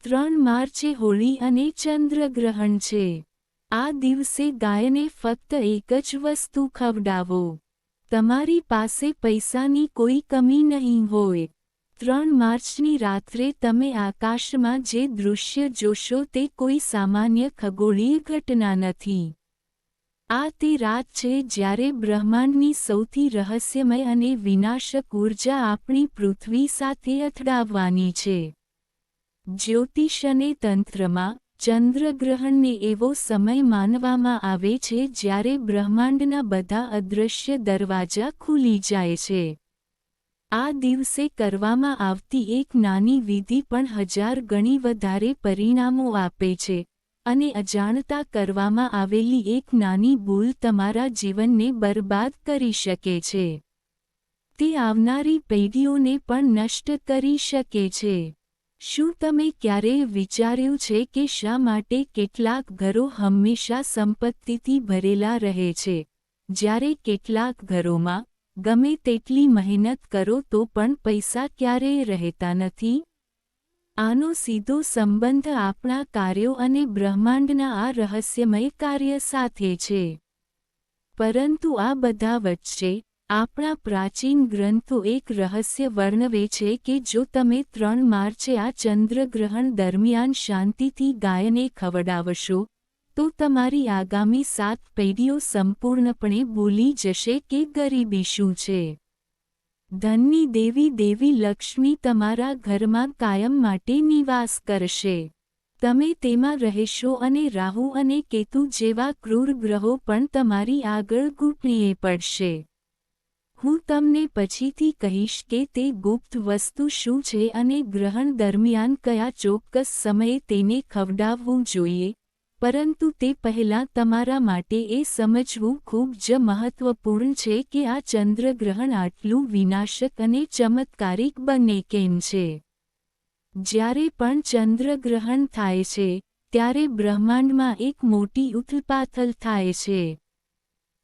3 માર્ચે હોળી અને ચંદ્રગ્રહણ છે. આ દિવસે ગાયને ફક્ત એક જ વસ્તુ ખવડાવો. તમારી પાસે પૈસાની કોઈ કમી નહીં હોય. 3 માર્ચની રાત્રે તમે આકાશમાં જે દૃશ્ય જોશો તે કોઈ સામાન્ય ખગોળીય ઘટના નથી. આ તે રાત છે જ્યારે બ્રહ્માંડની સૌથી રહસ્યમય અને વિનાશક ઊર્જા આપણી પૃથ્વી સાથે અથડાવવાની છે. જ્યોતિષ અને તંત્રમાં, ચંદ્રગ્રહણને એવો સમય માનવામાં આવે છે જ્યારે બ્રહ્માંડના બધા અદૃશ્ય દરવાજા ખુલી જાય છે. આ દિવસે કરવામાં આવતી એક નાની વિધિ પણ 1000 ગણી વધારે પરિણામો આપે છે, અને અજાણતા કરવામાં આવેલી એક નાની ભૂલ તમારા જીવનને બરબાદ કરી શકે છે. તે આવનારી પેઢીઓને પણ નષ્ટ કરી શકે છે. શું તમે ક્યારેય વિચાર્યું છે કે શા માટે કેટલાક ઘરો હંમેશા સંપત્તિથી ભરેલા રહે છે, જ્યારે કેટલાક ઘરોમાં, ગમે તેટલી મહેનત કરો તો પણ પૈસા ક્યારેય રહેતા નથી? આનો સીધો સંબંધ આપણા કાર્યો અને બ્રહ્માંડના આ રહસ્યમય કાર્ય સાથે છે. પરંતુ આ બધા વચ્ચે, આપણા પ્રાચીન ગ્રંથો એક રહસ્ય વર્ણવે છે કે જો તમે 3 માર્ચે આ ચંદ્રગ્રહણ દરમિયાન શાંતિથી ગાયને ખવડાવશો, તો તમારી આગામી 7 પેઢીઓ સંપૂર્ણપણે ભૂલી જશે કે ગરીબી શું છે. ધનની દેવી દેવી લક્ષ્મી તમારા ઘરમાં કાયમ માટે નિવાસ કરશે. તમે તેમાં રહેશો અને રાહુ અને કેતુ જેવા ક્રૂર ગ્રહો પણ તમારી આગળ ઘૂંટણીએ પડશે. હું તમને પછીથી કહીશ કે તે ગુપ્ત વસ્તુ શું છે અને ગ્રહણ દરમિયાન કયા ચોક્કસ સમયે તેને ખવડાવવું જોઈએ, પરંતુ તે પહેલાં તમારા માટે એ સમજવું ખૂબ જ મહત્વપૂર્ણ છે કે આ ચંદ્રગ્રહણ આટલું વિનાશક અને ચમત્કારિક બને કેમ છે. જ્યારે પણ ચંદ્રગ્રહણ થાય છે, ત્યારે બ્રહ્માંડમાં એક મોટી ઉથલપાથલ થાય છે.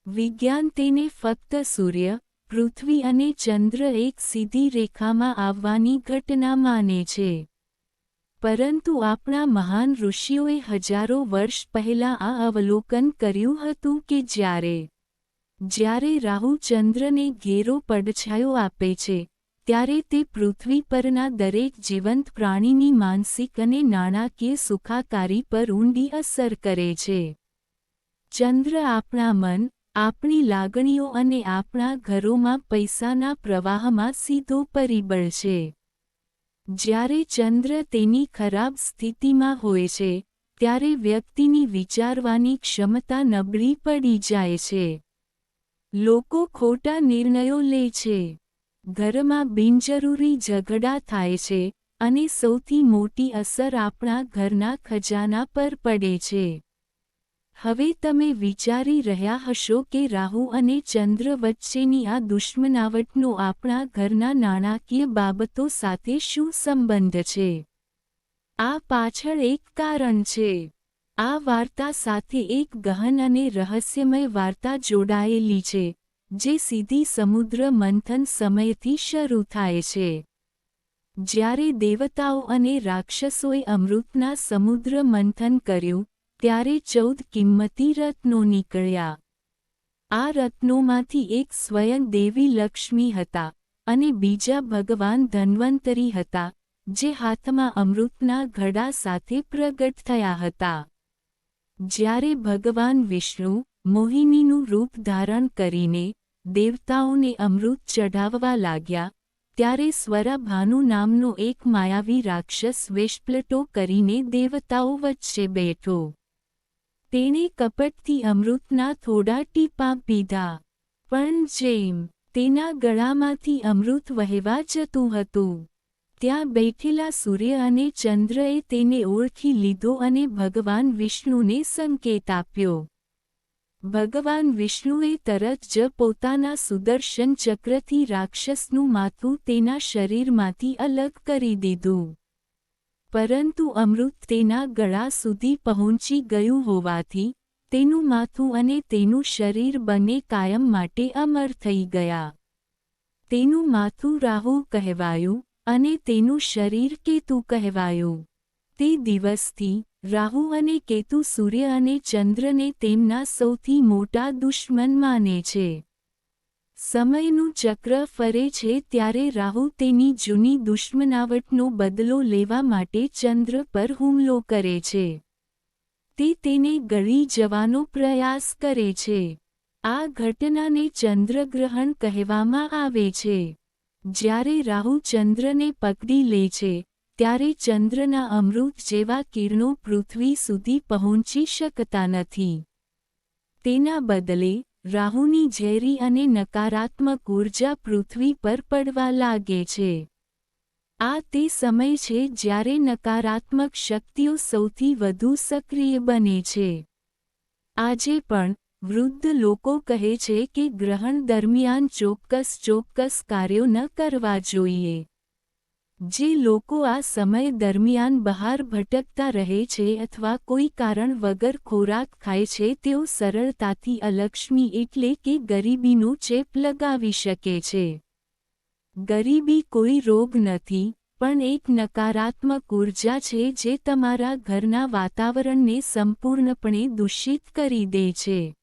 વિજ્ઞાન તેને ફક્ત સૂર્ય, પૃથ્વી અને ચંદ્ર એક સીધી રેખામાં આવવાની ઘટના માને છે. પરંતુ આપણા મહાન ઋષિઓએ હજારો વર્ષ પહેલાં આ અવલોકન કર્યું હતું કે જ્યારે રાહુ ચંદ્રને ઘેરો પડછાયો આપે છે, ત્યારે તે પૃથ્વી પરના દરેક જીવંત પ્રાણીની માનસિક અને નાણાકીય સુખાકારી પર ઊંડી અસર કરે છે. ચંદ્ર આપણા મન, આપણી લાગણીઓ અને આપણા ઘરોમાં પૈસાના પ્રવાહમાં સીધો પરિબળ છે. જ્યારે ચંદ્ર તેની ખરાબ સ્થિતિમાં હોય છે, ત્યારે વ્યક્તિની વિચારવાની ક્ષમતા નબળી પડી જાય છે. લોકો ખોટા નિર્ણયો લે છે. ઘરમાં બિનજરૂરી ઝઘડા થાય છે, અને સૌથી મોટી અસર આપણા ઘરના ખજાના પર પડે છે. હવે તમે વિચારી રહ્યા હશો કે રાહુ અને ચંદ્ર વચ્ચેની આ દુશ્મનાવટનો આપણા ઘરના નાણાકીય બાબતો સાથે શું સંબંધ છે? આ પાછળ એક કારણ છે. આ વાર્તા સાથે એક ગહન અને રહસ્યમય વાર્તા જોડાયેલી છે, જે સીધી સમુદ્ર મંથન સમયથી શરૂ થાય છે. જ્યારે દેવતાઓ અને રાક્ષસોએ અમૃતના સમુદ્ર મંથન કર્યું, ત્યારે 14 કિંમતી રત્નો નીકળ્યા. આ રત્નોમાંથી એક સ્વયં દેવી લક્ષ્મી હતા, અને બીજા ભગવાન ધન્વંતરી હતા, જે હાથમાં અમૃતના ઘડા સાથે પ્રગટ થયા હતા. જ્યારે ભગવાન વિષ્ણુ, મોહિનીનું રૂપ ધારણ કરીને, દેવતાઓને અમૃત ચઢાવવા લાગ્યા, ત્યારે સ્વરાભાનુ નામનો એક માયાવી રાક્ષસ વેશપલટો કરીને દેવતાઓ વચ્ચે બેઠો. તેણે કપટથી અમૃતના થોડા ટીપાં પીધા. પણ જેમ તેના ગળામાંથી અમૃત વહેવા જતું હતું, ત્યાં બેઠેલા સૂર્ય અને ચંદ્રએ તેને ઓળખી લીધો અને ભગવાન વિષ્ણુને સંકેત આપ્યો. ભગવાન વિષ્ણુએ તરત જ પોતાના સુદર્શન ચક્રથી રાક્ષસનું માથું તેના શરીરમાંથી અલગ કરી દીધું. પરંતુ અમૃત તેના ગળા સુધી પહોંચી ગયું હોવાથી, તેનું માથું અને તેનું શરીર બંને કાયમ માટે અમર થઈ ગયા. તેનું માથું રાહુ કહેવાયું, અને તેનું શરીર કેતુ કહેવાયું. તે દિવસથી રાહુ અને કેતુ સૂર્ય અને ચંદ્રને તેમના સૌથી મોટા દુશ્મન માને છે. સમયનું ચક્ર ફરે છે ત્યારે રાહુ તેની જૂની દુશ્મનાવટનો બદલો લેવા માટે ચંદ્ર પર હુમલો કરે છે. તે તેને ગળી જવાનો પ્રયાસ કરે છે. આ ઘટનાને ચંદ્રગ્રહણ કહેવામાં આવે છે. જ્યારે રાહુ ચંદ્રને પકડી લે છે ત્યારે ચંદ્રના અમૃત જેવા કિરણો પૃથ્વી સુધી પહોંચી શકતા નથી. તેના બદલે રાહુની ઝેરી અને નકારાત્મક ઊર્જા પૃથ્વી પર પડવા લાગે છે. આ તે સમય છે જ્યારે નકારાત્મક શક્તિઓ સૌથી વધુ સક્રિય બને છે. આજે પણ વૃદ્ધ લોકો કહે છે કે ગ્રહણ દરમિયાન ચોક્કસ કાર્યો ન કરવા જોઈએ. જે લોકો આ સમય દરમિયાન બહાર ભટકતા રહે છે અથવા કોઈ કારણ વગર ખોરાક ખાય છે તેઓ સરળતાથી અલક્ષ્મી એટલે કે ગરીબીનો ચેપ લગાવી શકે છે. ગરીબી કોઈ રોગ નથી, પણ એક નકારાત્મક ઊર્જા છે જે તમારા ઘરના વાતાવરણને સંપૂર્ણપણે દૂષિત કરી દે છે.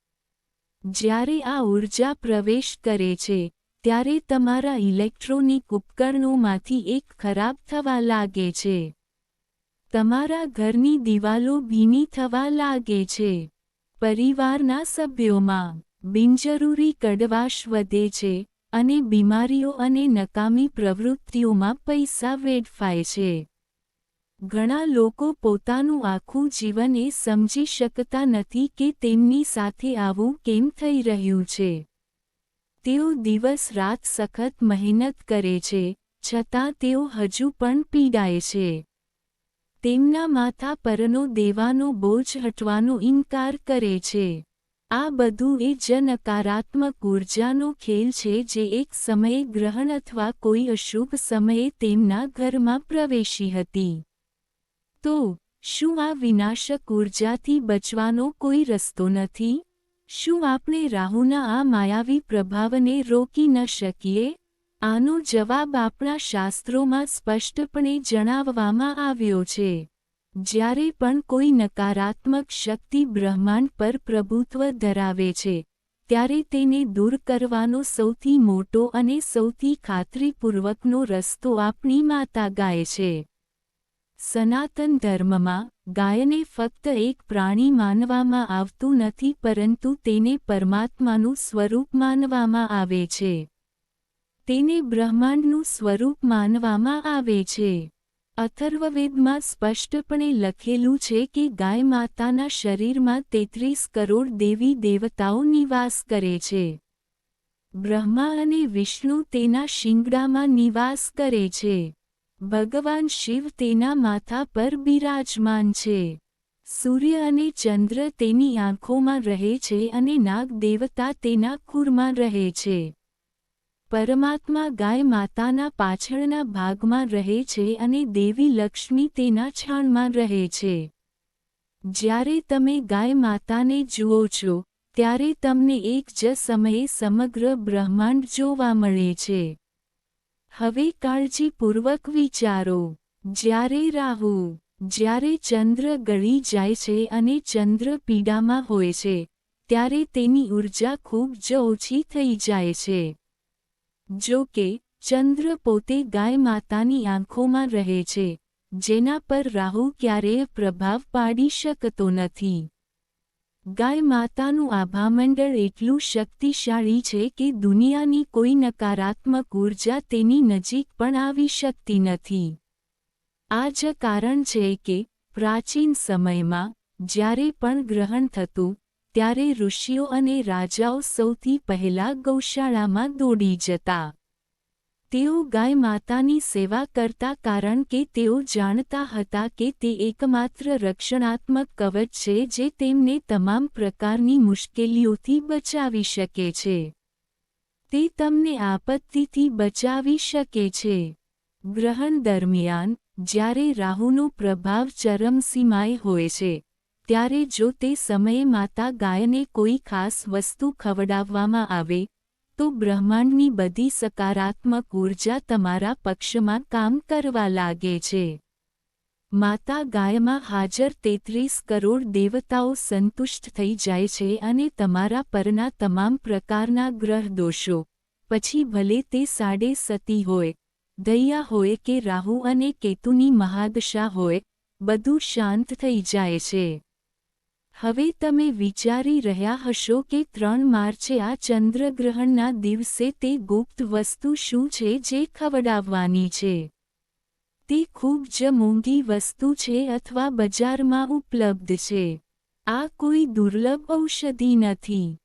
જ્યારે આ ઊર્જા પ્રવેશ કરે છે ત્યારે તમારા ઇલેક્ટ્રોનિક ઉપકરણોમાંથી એક ખરાબ થવા લાગે છે. તમારા ઘરની દિવાલો ભીની થવા લાગે છે. પરિવારના સભ્યોમાં બિનજરૂરી કડવાશ વધે છે અને બીમારીઓ અને નકામી પ્રવૃત્તિઓમાં પૈસા વેડફાય છે. ઘણા લોકો પોતાનું આખું જીવન એ સમજી શકતા નથી કે તેમની સાથે આવું કેમ થઈ રહ્યું છે. તેઓ દિવસ રાત સખત મહેનત કરે છે, છતાં તેઓ હજુ પણ પીડાય છે. તેમના માથા પરનો દેવાનો બોજ હટવાનો ઇનકાર કરે છે. આ બધું એ જ નકારાત્મક ઊર્જાનો ખેલ છે જે એક સમયે ગ્રહણ અથવા કોઈ અશુભ સમયે તેમના ઘરમાં પ્રવેશી હતી. તો શું આ વિનાશક ઊર્જાથી બચવાનો કોઈ રસ્તો નથી? શું આપણે રાહુના આ માયાવી પ્રભાવને રોકી ન શકીએ? આનો જવાબ આપણા શાસ્ત્રોમાં સ્પષ્ટપણે જણાવવામાં આવ્યો છે. જ્યારે પણ કોઈ નકારાત્મક શક્તિ બ્રહ્માંડ પર પ્રભુત્વ ધરાવે છે, ત્યારે તેને દૂર કરવાનો સૌથી મોટો અને સૌથી ખાતરીપૂર્વકનો રસ્તો આપણી માતા ગાય છે. સનાતન ધર્મમાં ગાયને ફક્ત એક પ્રાણી માનવામાં આવતું નથી પરંતુ તેને પરમાત્માનું સ્વરૂપ માનવામાં આવે છે. તેને બ્રહ્માંડનું સ્વરૂપ માનવામાં આવે છે. અથર્વવેદમાં સ્પષ્ટપણે લખેલું છે કે ગાય માતાના શરીરમાં 33 કરોડ દેવી દેવતાઓ નિવાસ કરે છે. બ્રહ્મા અને વિષ્ણુ તેના શિંગડામાં નિવાસ કરે છે. ભગવાન શિવ તેના માથા પર બિરાજમાન છે. સૂર્ય અને ચંદ્ર તેની આંખોમાં રહે છે અને નાગ દેવતા તેના ખૂરમાં રહે છે. પરમાત્મા ગાય માતાના પાછળના ભાગમાં રહે છે અને દેવી લક્ષ્મી તેના છાણમાં રહે છે. જ્યારે તમે ગાય માતાને જુઓ છો, ત્યારે તમને એક જ સમયે સમગ્ર બ્રહ્માંડ જોવા મળે છે. હવે કાળજીપૂર્વક વિચારો. જ્યારે ચંદ્ર ગળી જાય છે અને ચંદ્ર પીડામાં હોય છે, ત્યારે તેની ઊર્જા ખૂબ જ ઓછી થઈ જાય છે. જો કે, ચંદ્ર પોતે ગાય માતાની આંખોમાં રહે છે, જેના પર રાહુ ક્યારેય પ્રભાવ પાડી શકતો નથી. ગાય માતાનું આભામંડળ એટલું શક્તિશાળી છે કે દુનિયાની કોઈ નકારાત્મક ઊર્જા તેની નજીક પણ આવી શકતી નથી. આ જ કારણ છે કે પ્રાચીન સમયમાં જ્યારે પણ ગ્રહણ થતું, ત્યારે ઋષિઓ અને રાજાઓ સૌથી પહેલા ગૌશાળામાં દોડી જતા. તેઓ ગાય માતાની સેવા કરતા કારણ કે તેઓ જાણતા હતા કે તે એકમાત્ર રક્ષણાત્મક કવચ છે જે તેમને તમામ પ્રકારની મુશ્કેલીઓથી બચાવી શકે છે. તે તમને આપત્તિથી બચાવી શકે છે. ગ્રહણ દરમિયાન, જ્યારે રાહુનો પ્રભાવ ચરમસીમાએ હોય છે, ત્યારે જો તે સમયે માતા ગાયને કોઈ ખાસ વસ્તુ ખવડાવવામાં આવે, તો બ્રહ્માંડની બધી સકારાત્મક ઊર્જા તમારા પક્ષમાં કામ કરવા લાગે છે. માતા ગાયમાં હાજર 33 કરોડ દેવતાઓ સંતુષ્ટ થઈ જાય છે અને તમારા પરના તમામ પ્રકારના ગ્રહ દોષો, પછી ભલે તે સાડે સતી હોય, દૈયા હોય કે રાહુ અને કેતુની મહાદશા હોય, બધું શાંત થઈ જાય છે. હવે તમે વિચારી રહ્યા હશો કે 3 માર્ચે આ ચંદ્રગ્રહણના દિવસે તે ગુપ્ત વસ્તુ શું છે જે ખવડાવવાની છે. તે ખૂબ જ મોંઘી વસ્તુ છે અથવા બજારમાં ઉપલબ્ધ છે. આ કોઈ દુર્લભ ઔષધિ નથી.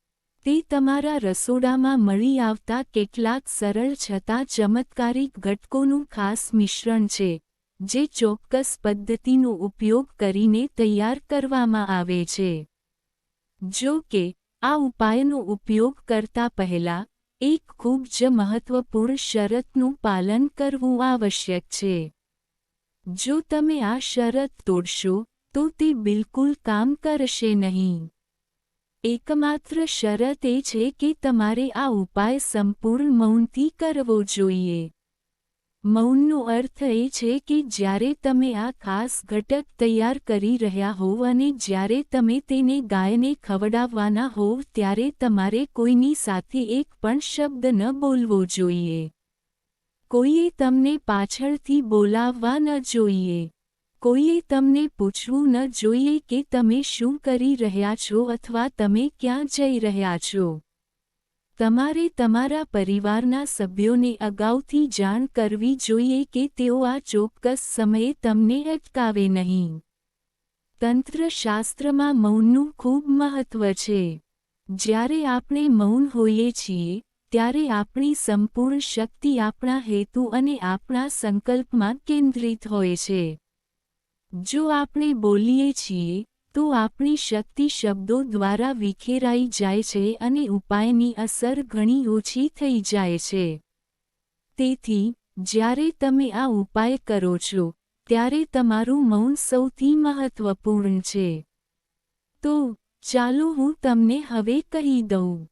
તે તમારા રસોડામાં મળી આવતા કેટલાક સરળ છતાં ચમત્કારિક ઘટકોનું ખાસ મિશ્રણ છે, જે ચોક્કસ પદ્ધતિનો ઉપયોગ કરીને તૈયાર કરવામાં આવે છે. જો કે, આ ઉપાયનો ઉપયોગ કરતા પહેલા, એક ખૂબ જ મહત્વપૂર્ણ શરતનું પાલન કરવું આવશ્યક છે. જો તમે આ શરત તોડશો, તો તે બિલકુલ કામ કરશે નહીં. એકમાત્ર શરત એ છે કે તમારે આ ઉપાય સંપૂર્ણ મૌનથી કરવો જોઈએ. મૌનનો અર્થ એ છે કે જ્યારે તમે આ ખાસ ઘટક તૈયાર કરી રહ્યા હોવ અને જ્યારે તમે તેને ગાયને ખવડાવવાના હોવ ત્યારે તમારે કોઈની સાથે એક પણ શબ્દ ન બોલવો જોઈએ. કોઈએ તમને પાછળથી બોલાવવા ન જોઈએ. કોઈએ તમને પૂછવું ન જોઈએ કે તમે શું કરી રહ્યા છો અથવા તમે ક્યાં જઈ રહ્યા છો. તમારે તમારા પરિવારના સભ્યોને અગાઉથી જાણ કરવી જોઈએ કે તેઓ આ ચોક્કસ સમયે તમને અટકાવે નહીં. તંત્રશાસ્ત્રમાં મૌનનું ખૂબ મહત્વ છે. જ્યારે આપણે મૌન હોઈએ છીએ, ત્યારે આપણી સંપૂર્ણ શક્તિ આપણા હેતુ અને આપણા સંકલ્પમાં કેન્દ્રિત હોય છે. જો આપણે બોલીએ છીએ, તો આપણી શક્તિ શબ્દો દ્વારા વિખેરાઈ જાય છે અને ઉપાયની અસર ઘણી ઓછી થઈ જાય છે. તેથી, જ્યારે તમે આ ઉપાય કરો છો, ત્યારે તમારું મૌન સૌથી મહત્વપૂર્ણ છે. તો, ચાલો હું તમને હવે કહી દઉં.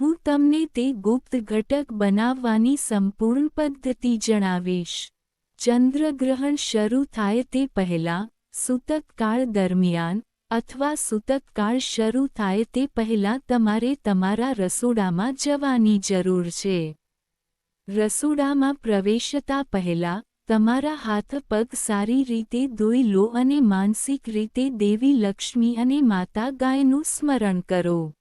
હું તમને તે ગુપ્ત ઘટક બનાવવાની સંપૂર્ણ પદ્ધતિ જણાવીશ. ચંદ્રગ્રહણ શરૂ થાય તે પહેલાં, સૂતક કાળ દરમિયાન, અથવા સૂતક કાળ શરૂ થાય તે પહેલાં તમારે તમારા રસોડામાં જવાની જરૂર છે. રસોડામાં પ્રવેશતા પહેલાં, તમારા હાથ પગ સારી રીતે ધોઈ લો અને માનસિક રીતે દેવી લક્ષ્મી અને માતા ગાયનું સ્મરણ કરો.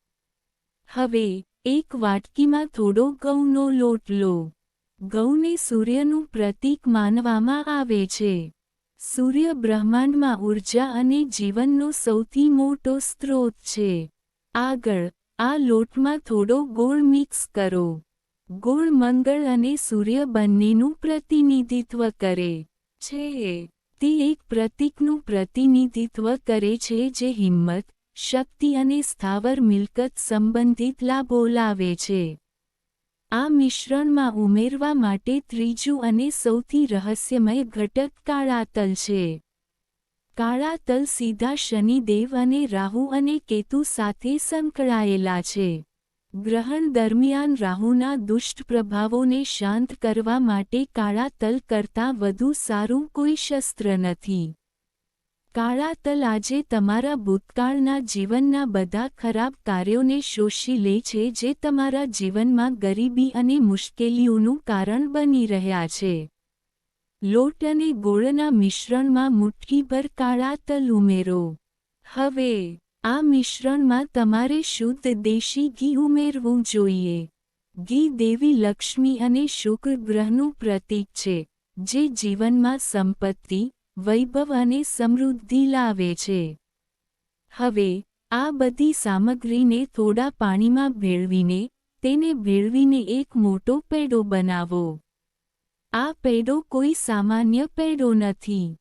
હવે, એક વાટકીમાં થોડો ઘઉંનો લોટ લો. ઘઉંને સૂર્યનું પ્રતીક માનવામાં આવે છે. સૂર્ય બ્રહ્માંડમાં ઊર્જા અને જીવનનો સૌથી મોટો સ્ત્રોત છે. આગળ, આ લોટમાં થોડો ગોળ મિક્સ કરો. ગોળ મંગળ અને સૂર્ય બંનેનું પ્રતિનિધિત્વ કરે છે. તે એક પ્રતીકનું પ્રતિનિધિત્વ કરે છે જે હિંમત, શક્તિ અને સ્થાવર મિલકત સંબંધિત લાભો લાવે છે. આ મિશ્રણમાં ઉમેરવા માટે ત્રીજું અને સૌથી રહસ્યમય ઘટક કાળા તલ છે. કાળા તલ સીધા શનિદેવ અને રાહુ અને કેતુ સાથે સંકળાયેલા છે. ગ્રહણ દરમિયાન રાહુના દુષ્ટ પ્રભાવોને શાંત કરવા માટે કાળા તલ કરતાં વધુ સારું કોઈ શસ્ત્ર નથી. કાળા તલ આજે તમારા ભૂતકાળના જીવનના બધા ખરાબ કાર્યોને શોષી લે છે જે તમારા જીવનમાં ગરીબી અને મુશ્કેલીઓનું કારણ બની રહ્યા છે. લોટ અને ગોળના મિશ્રણમાં મુઠ્ઠીભર કાળા તલ ઉમેરો. હવે, આ મિશ્રણમાં તમારે શુદ્ધ દેશી ઘી ઉમેરવું જોઈએ. ઘી દેવી લક્ષ્મી અને શુક્ર ગ્રહનું પ્રતીક છે, જે જીવનમાં સંપત્તિ, વૈભવ અને સમૃદ્ધિ લાવે છે. હવે, આ બધી સામગ્રીને થોડા પાણીમાં ભેળવીને, તેને ભેળવીને એક મોટો પેડો બનાવો. આ પેડો કોઈ સામાન્ય પેડો નથી.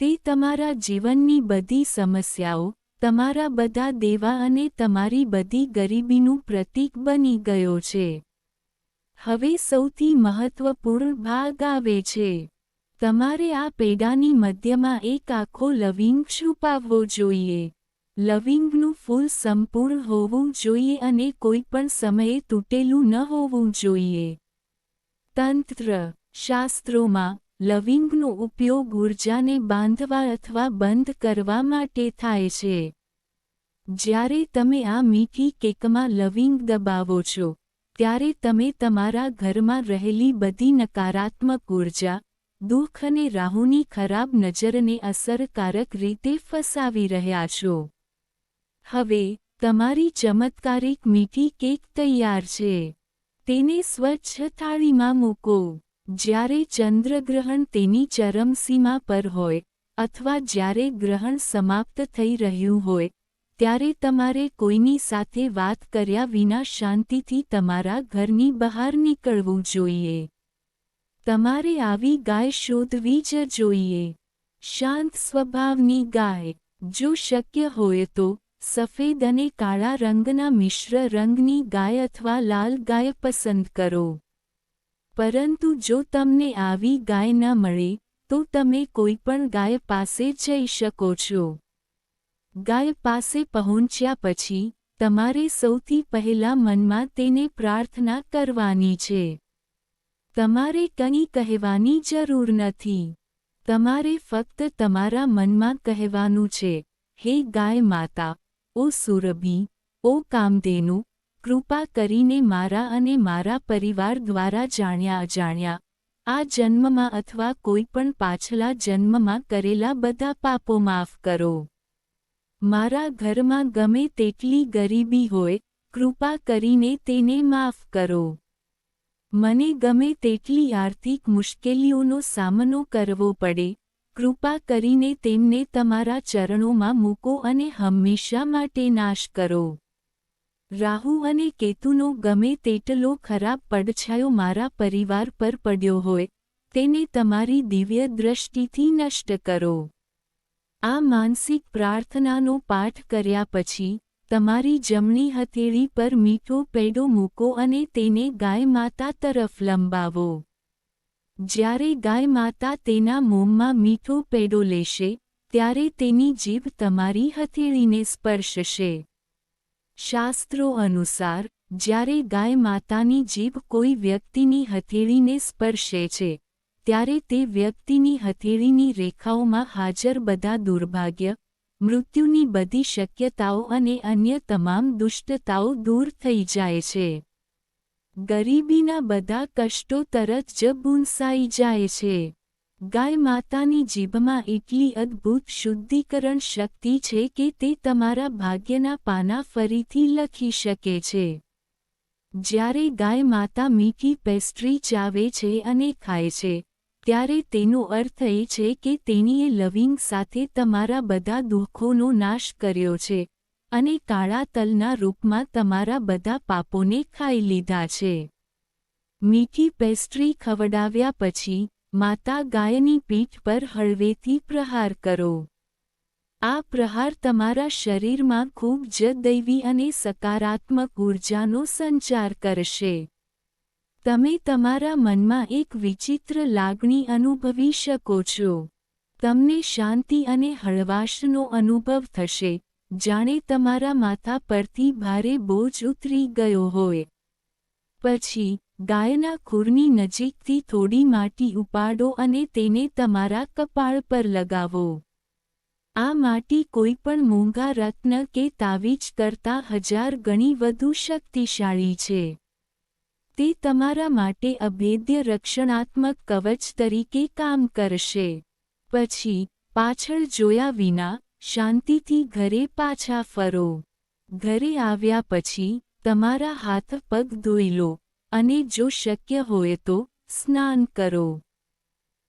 તે તમારા જીવનની બધી સમસ્યાઓ, તમારા બધા દેવા અને તમારી બધી ગરીબીનું પ્રતીક બની ગયો છે. હવે સૌથી મહત્વપૂર્ણ ભાગ આવે છે. તમારે આ પેડાની મધ્યમાં એક આખો લવિંગ છુપાવવો જોઈએ. લવિંગનું ફૂલ સંપૂર્ણ હોવું જોઈએ અને કોઈ પણ સમયે તૂટેલું ન હોવું જોઈએ. તંત્ર શાસ્ત્રોમાં, લવિંગનો ઉપયોગ ઊર્જાને બાંધવા અથવા બંધ કરવા માટે થાય છે. જ્યારે તમે આ મીઠી કેકમાં લવિંગ દબાવો છો, ત્યારે તમે તમારા ઘરમાં રહેલી બધી નકારાત્મક ઊર્જા, દુઃખ અને રાહુની ખરાબ નજરને અસરકારક રીતે ફસાવી રહ્યા છો. હવે, તમારી ચમત્કારિક મીઠી કેક તૈયાર છે. તેને સ્વચ્છ થાળીમાં મૂકો. જ્યારે ચંદ્રગ્રહણ તેની ચરમસીમા પર હોય, અથવા જ્યારે ગ્રહણ સમાપ્ત થઈ રહ્યું હોય, ત્યારે તમારે કોઈની સાથે વાત કર્યા વિના શાંતિથી તમારા ઘરની બહાર નીકળવું જોઈએ. તમારે આવી ગાય શોધવી જ જોઈએ. શાંત સ્વભાવની ગાય. જો શક્ય હોય તો, સફેદ અને કાળા રંગના મિશ્ર રંગની ગાય અથવા લાલ ગાય પસંદ કરો. પરંતુ જો તમને આવી ગાય ન મળે, તો તમે કોઈપણ ગાય પાસે જઈ શકો છો. ગાય પાસે પહોંચ્યા પછી, તમારે સૌથી પહેલા મનમાં તેને પ્રાર્થના કરવાની છે. તમારે કંઈ કહેવાની જરૂર નથી. તમારે ફક્ત તમારા મનમાં કહેવાનું છે, હે ગાય માતા, ઓ સુરભી, ઓ કામધેનુ, કૃપા કરીને મારા અને મારા પરિવાર દ્વારા જાણ્યા અજાણ્યા, આ જન્મમાં અથવા કોઈપણ પાછલા જન્મમાં કરેલા બધા પાપો માફ કરો. મારા ઘરમાં ગમે તેટલી ગરીબી હોય, કૃપા કરીને તેને માફ કરો. મને ગમે તેટલી આર્થિક મુશ્કેલીઓનો સામનો કરવો પડે, કૃપા કરીને તેમને તમારા ચરણોમાં મૂકો અને હંમેશા માટે નાશ કરો. રાહુ અને કેતુનો ગમે તેટલો ખરાબ પડછાયો મારા પરિવાર પર પડ્યો હોય, તેને તમારી દિવ્ય દ્રષ્ટિથી નષ્ટ કરો. આ માનસિક પ્રાર્થનાનો પાઠ કર્યા પછી, તમારી જમણી હથેળી પર મીઠો પેડો મૂકો અને તેને ગાય માતા તરફ લંબાવો. જ્યારે ગાય માતા તેના મોંમાં મીઠો પેડો લેશે, ત્યારે તેની જીભ તમારી હથેળીને સ્પર્શશે. શાસ્ત્રો અનુસાર, જ્યારે ગાય માતાની જીભ કોઈ વ્યક્તિની હથેળીને સ્પર્શે છે, ત્યારે તે વ્યક્તિની હથેળીની રેખાઓમાં હાજર બધા દુર્ભાગ્ય, મૃત્યુની બધી શક્યતાઓ અને અન્ય તમામ દુષ્ટતાઓ દૂર થઈ જાય છે. ગરીબીના બધા કષ્ટો તરત જ ભૂંસાઈ જાય છે. ગાય માતાની જીભમાં એટલી અદ્ભુત શુદ્ધિકરણ શક્તિ છે કે તે તમારા ભાગ્યના પાના ફરીથી લખી શકે છે. જ્યારે ગાય માતા મીઠી પેસ્ટ્રી ચાવે છે અને ખાય છે, ત્યારે તેનો અર્થ એ છે કે તેણીએ લવિંગ સાથે તમારા બધા દુઃખોનો નાશ કર્યો છે, અને કાળા તલના રૂપમાં તમારા બધા પાપોને ખાઈ લીધા છે. મીઠી પેસ્ટ્રી ખવડાવ્યા પછી, માતા ગાયની પીઠ પર હળવેથી પ્રહાર કરો. આ પ્રહાર તમારા શરીરમાં ખૂબ જ દૈવી અને સકારાત્મક ઊર્જાનો સંચાર કરશે. તમે તમારા મનમાં એક વિચિત્ર લાગણી અનુભવી શકો છો. તમને શાંતિ અને હળવાશનો અનુભવ થશે, જાણે તમારા માથા પરથી ભારે બોજ ઉતરી ગયો હોય. પછી, ગાયના ખૂરની નજીકથી થોડી માટી ઉપાડો અને તેને તમારા કપાળ પર લગાવો. આ માટી કોઈપણ મોંઘા રત્ન કે તાવીજ કરતાં 1000 ગણી વધુ શક્તિશાળી છે. તે તમારા માટે અભેદ્ય રક્ષણાત્મક કવચ તરીકે કામ કરશે. પછી, પાછળ જોયા વિના, શાંતિથી ઘરે પાછા ફરો. ઘરે આવ્યા પછી, તમારા હાથ પગ ધોઈ લો, અને જો શક્ય હોય તો, સ્નાન કરો.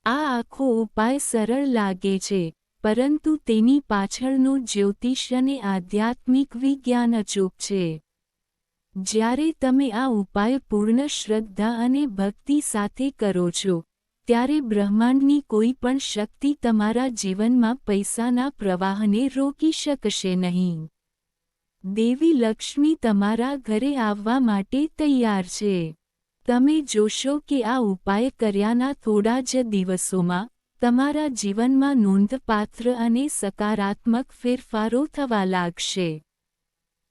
આ આખો ઉપાય સરળ લાગે છે, પરંતુ તેની પાછળનો જ્યોતિષ અને આધ્યાત્મિક વિજ્ઞાન અચૂક છે. જ્યારે તમે આ ઉપાય પૂર્ણ શ્રદ્ધા અને ભક્તિ સાથે કરો છો, ત્યારે બ્રહ્માંડની કોઈ પણ શક્તિ તમારા જીવનમાં પૈસાના પ્રવાહને રોકી શકશે નહીં. દેવી લક્ષ્મી તમારા ઘરે આવવા માટે તૈયાર છે. તમે જોશો કે આ ઉપાય કર્યાના થોડા જ દિવસોમાં, તમારા જીવનમાં નોંધપાત્ર અને સકારાત્મક ફેરફારો થવા લાગશે.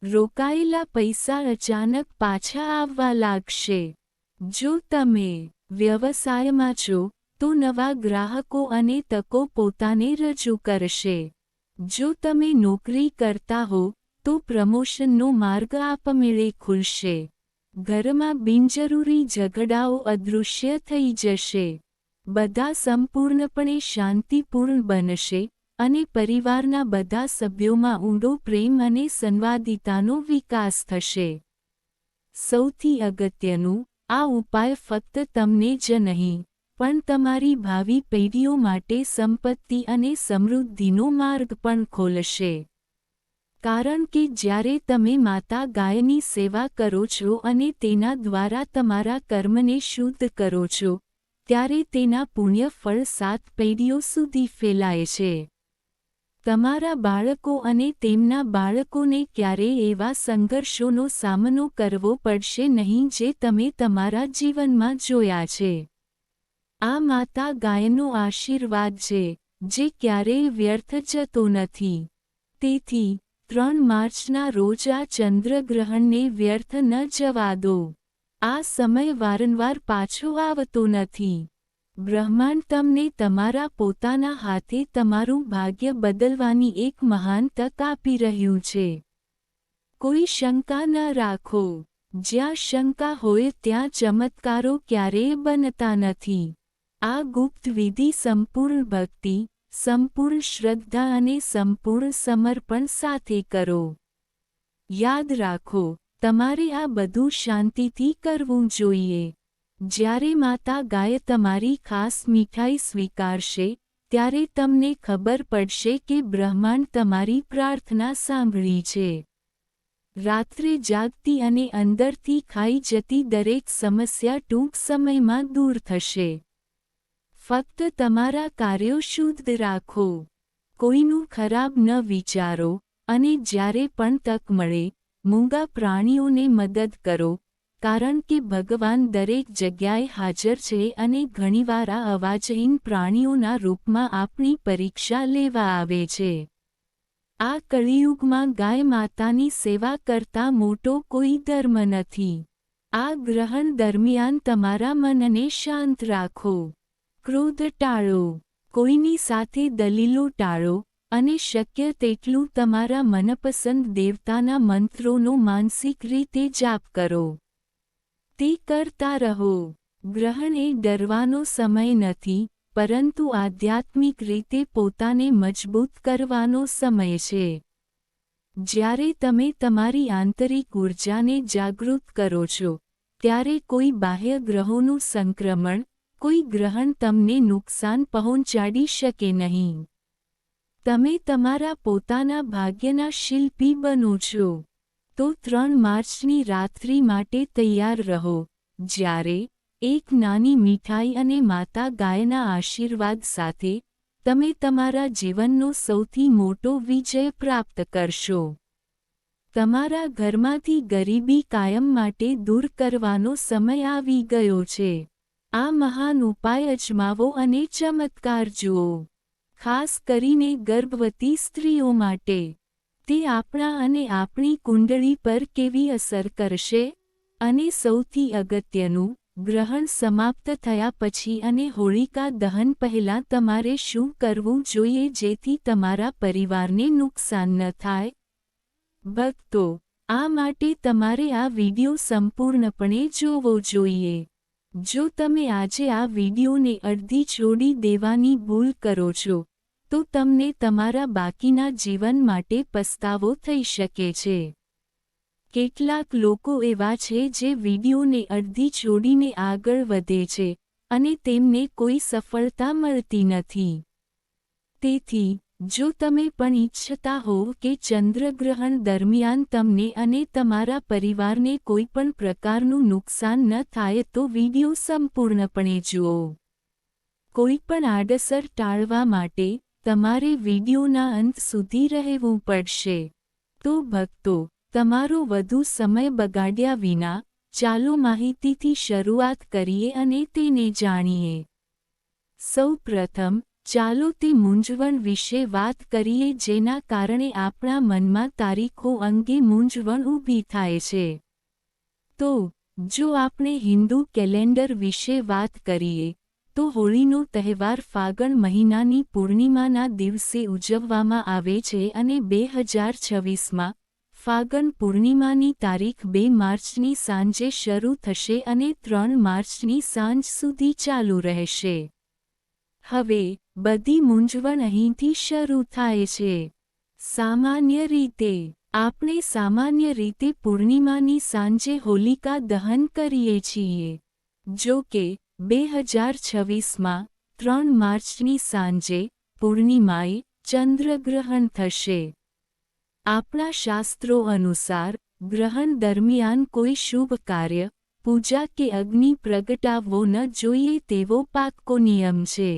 રોકાયેલા પૈસા અચાનક પાછા આવવા લાગશે. જો તમે વ્યવસાયમાં છો, તો નવા ગ્રાહકો અને તકો પોતાને રજૂ કરશે. જો તમે નોકરી કરતા હો તો પ્રમોશનનો માર્ગ આપમેળે ખુલશે. ઘરમાં બિનજરૂરી ઝઘડાઓ અદૃશ્ય થઈ જશે. બધા સંપૂર્ણપણે શાંતિપૂર્ણ બનશે અને પરિવારના બધા સભ્યોમાં ઊંડો પ્રેમ અને સંવાદિતાનો વિકાસ થશે. સૌથી અગત્યનું, આ ઉપાય ફક્ત તમને જ નહીં, પણ તમારી ભાવિ પેઢીઓ માટે સંપત્તિ અને સમૃદ્ધિનો માર્ગ પણ ખોલશે. કારણ કે જ્યારે તમે માતા ગાયની સેવા કરો છો અને તેના દ્વારા તમારા કર્મને શુદ્ધ કરો છો, ત્યારે તેના પુણ્ય ફળ 7 પેઢીઓ સુધી ફેલાય છે. તમારા બાળકો અને તેમના બાળકોને ક્યારેય એવા સંઘર્ષોનો સામનો કરવો પડશે નહીં જે તમે તમારા જીવનમાં જોયા છે. આ માતા ગાયનો આશીર્વાદ છે, જે ક્યારેય વ્યર્થ જતો નથી. તેથી 3 માર્ચના રોજ આ ચંદ્રગ્રહણને વ્યર્થ ન જવા દો. આ સમય વારંવાર પાછો આવતો નથી. બ્રહ્માંડ તમને તમારા પોતાના હાથે તમારું ભાગ્ય બદલવાની એક મહાન તક આપી રહ્યું છે. કોઈ શંકા ન રાખો. જ્યાં શંકા હોય ત્યાં ચમત્કારો ક્યારેય બનતા નથી. આ ગુપ્ત વિધિ સંપૂર્ણ ભક્તિ, સંપૂર્ણ શ્રદ્ધા અને સંપૂર્ણ સમર્પણ સાથે કરો. યાદ રાખો, તમારે આ બધું શાંતિથી કરવું જોઈએ. જ્યારે માતા ગાય તમારી ખાસ મીઠાઈ સ્વીકારશે, ત્યારે તમને ખબર પડશે કે બ્રહ્માંડ તમારી પ્રાર્થના સાંભળી છે. રાત્રે જાગતી અને અંદરથી ખાઈ જતી દરેક સમસ્યા ટૂંક સમયમાં દૂર થશે. ફક્ત તમારા કાર્યો શુદ્ધ રાખો. કોઈનું ખરાબ ન વિચારો, અને જ્યારે પણ તક મળે, મૂંગા પ્રાણીઓને મદદ કરો, કારણ કે ભગવાન દરેક જગ્યાએ હાજર છે અને ઘણીવાર આ અવાજહીન પ્રાણીઓના રૂપમાં આપણી પરીક્ષા લેવા આવે છે. આ કળિયુગમાં ગાય માતાની સેવા કરતાં મોટો કોઈ ધર્મ નથી. આ ગ્રહણ દરમિયાન તમારા મનને શાંત રાખો. ક્રોધ ટાળો. કોઈની સાથે દલીલો ટાળો, અને શક્ય તેટલું તમારા મનપસંદ દેવતાના મંત્રોનો માનસિક રીતે જાપ કરો. તે કરતા રહો. ગ્રહણ એ ડરવાનો સમય નથી, પરંતુ આધ્યાત્મિક રીતે પોતાને મજબૂત કરવાનો સમય છે. જ્યારે તમે તમારી આંતરિક ઊર્જાને જાગૃત કરો છો, ત્યારે કોઈ બાહ્ય ગ્રહોનું સંક્રમણ, કોઈ ગ્રહણ તમને નુકસાન પહોંચાડી શકે નહીં. તમે તમારા પોતાના ભાગ્યના શિલ્પી બનો છો. તો 3 માર્ચની રાત્રિ માટે તૈયાર રહો, જ્યારે એક નાની મીઠાઈ અને માતા ગાયના આશીર્વાદ સાથે તમે તમારા જીવનનો સૌથી મોટો વિજય પ્રાપ્ત કરશો. તમારા ઘરમાંથી ગરીબી કાયમ માટે દૂર કરવાનો સમય આવી ગયો છે. આ મહાન ઉપાય અજમાવો અને ચમત્કાર જુઓ. ખાસ કરીને ગર્ભવતી સ્ત્રીઓ માટે. તે આપણા અને આપણી કુંડળી પર કેવી અસર કરશે? અને સૌથી અગત્યનું, ગ્રહણ સમાપ્ત થયા પછી અને હોળિકા દહન પહેલાં તમારે શું કરવું જોઈએ જેથી તમારા પરિવારને નુકસાન ન થાય? ભક્તો, આ માટે તમારે આ વિડિયો સંપૂર્ણપણે જોવો જોઈએ. જો તમે આજે આ વિડિયોને અડધી છોડી દેવાની ભૂલ કરો છો, તો તમને તમારા બાકીના જીવન માટે પસ્તાવો થઈ શકે છે. કેટલાક લોકો એવા છે જે વિડિયોને અડધી છોડીને આગળ વધે છે, અને તેમને કોઈ સફળતા મળતી નથી. તેથી, જો તમે પણ ઈચ્છતા હોવ કે ચંદ્રગ્રહણ દરમિયાન તમને અને તમારા પરિવારને કોઈ પણ પ્રકારનું નુકસાન ન થાય તો વિડિયો સંપૂર્ણપણે જુઓ. કોઈ પણ આડઅસર ટાળવા માટે તમારે વિડિયોના અંત સુધી રહેવું પડશે. તો ભક્તો, તમારો વધુ સમય બગાડ્યા વિના, ચાલો માહિતીથી શરૂઆત કરીએ અને તેને જાણીએ. સૌ પ્રથમ, ચાલો તે મૂંઝવણ વિશે વાત કરીએ જેના કારણે આપણા મનમાં તારીખો અંગે મૂંઝવણ ઊભી થાય છે. તો, જો આપણે હિન્દુ કેલેન્ડર વિશે વાત કરીએ, તો હોળીનો તહેવાર ફાગણ મહિનાની પૂર્ણિમાના દિવસે ઉજવવામાં આવે છે અને 2026માં ફાગણ પૂર્ણિમાની તારીખ 2 માર્ચની સાંજે શરૂ થશે અને 3 માર્ચની સાંજ સુધી ચાલુ રહેશે. હવે બધી મૂંઝવણ અહીંથી શરૂ થાય છે. સામાન્ય રીતે આપણે સામાન્ય રીતે પૂર્ણિમાની સાંજે હોલિકા દહન કરીએ છીએ. જો કે 2026માં 3 માર્ચની સાંજે પૂર્ણિમાએ ચંદ્રગ્રહણ થશે. આપણા શાસ્ત્રો અનુસાર ગ્રહણ દરમિયાન કોઈ શુભ કાર્ય, પૂજા કે અગ્નિ પ્રગટાવવો ન જોઈએ તેવો પાક્કો નિયમ છે.